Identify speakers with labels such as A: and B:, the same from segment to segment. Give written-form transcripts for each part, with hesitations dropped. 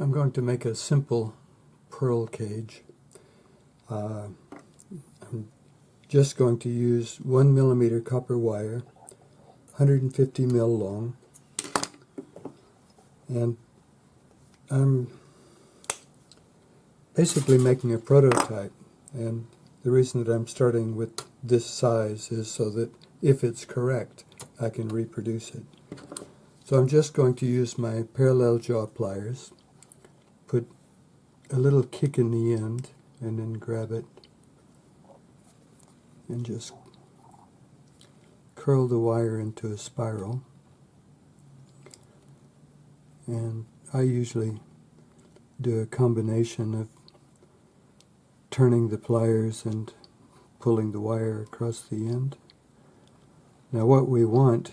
A: I'm going to make a simple pearl cage. I'm just going to use 1mm copper wire, 150 mil long, and I'm basically making a prototype, and the reason that I'm starting with this size is so that if it's correct I can reproduce it. So I'm just going to use my parallel jaw pliers, put a little kick in the end, and then grab it and just curl the wire into a spiral. And I usually do a combination of turning the pliers and pulling the wire across the end. Now what we want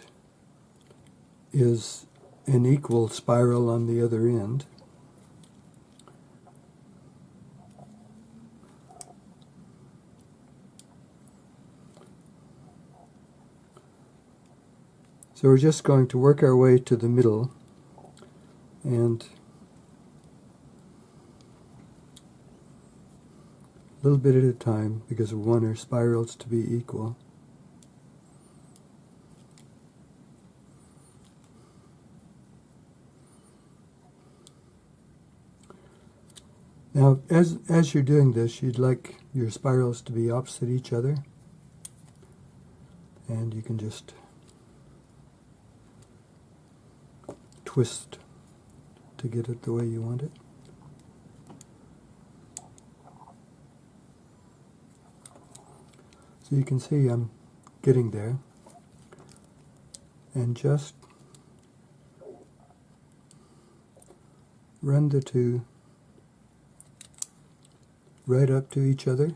A: is an equal spiral on the other end. So we're just going to work our way to the middle, and a little bit at a time, because we want our spirals to be equal. Now, as you're doing this, you'd like your spirals to be opposite each other, and you can just twist to get it the way you want it. So you can see I'm getting there, and just run the two right up to each other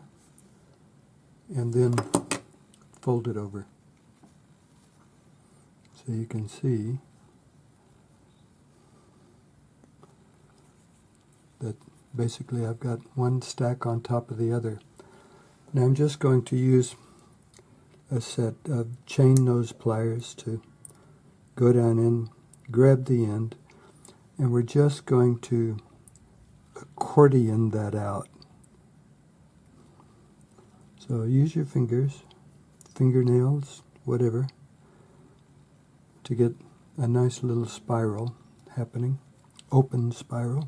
A: and then fold it over. So you can see that basically I've got one stack on top of the other. Now I'm just going to use a set of chain nose pliers to go down in, grab the end, and we're just going to accordion that out. So use your fingers, fingernails, whatever, to get a nice little spiral happening, open spiral.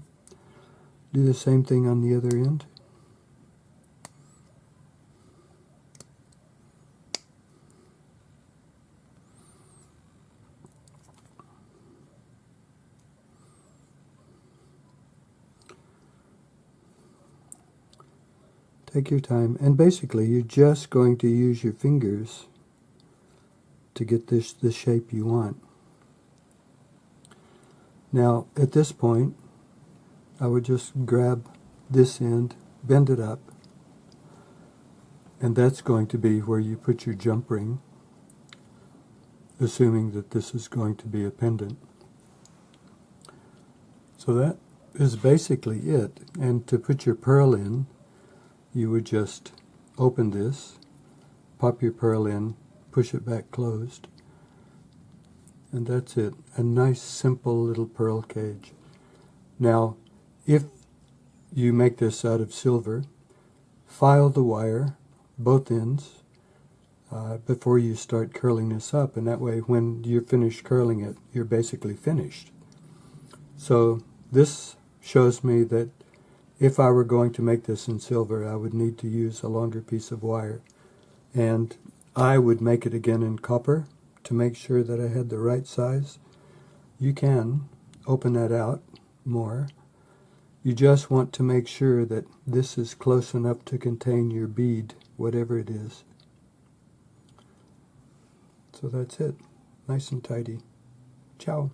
A: Do the same thing on the other end. Take your time, and basically you're just going to use your fingers to get the shape you want. Now at this point I would just grab this end, bend it up, and that's going to be where you put your jump ring, assuming that this is going to be a pendant. So that is basically it. And to put your pearl in, you would just open this, pop your pearl in, push it back closed, and that's it. A nice simple little pearl cage. Now if you make this out of silver, file the wire, both ends, before you start curling this up, and that way when you're finished curling it, you're basically finished. So this shows me that if I were going to make this in silver, I would need to use a longer piece of wire, and I would make it again in copper to make sure that I had the right size. You can open that out more. You just want to make sure that this is close enough to contain your bead, whatever it is. So that's it. Nice and tidy. Ciao.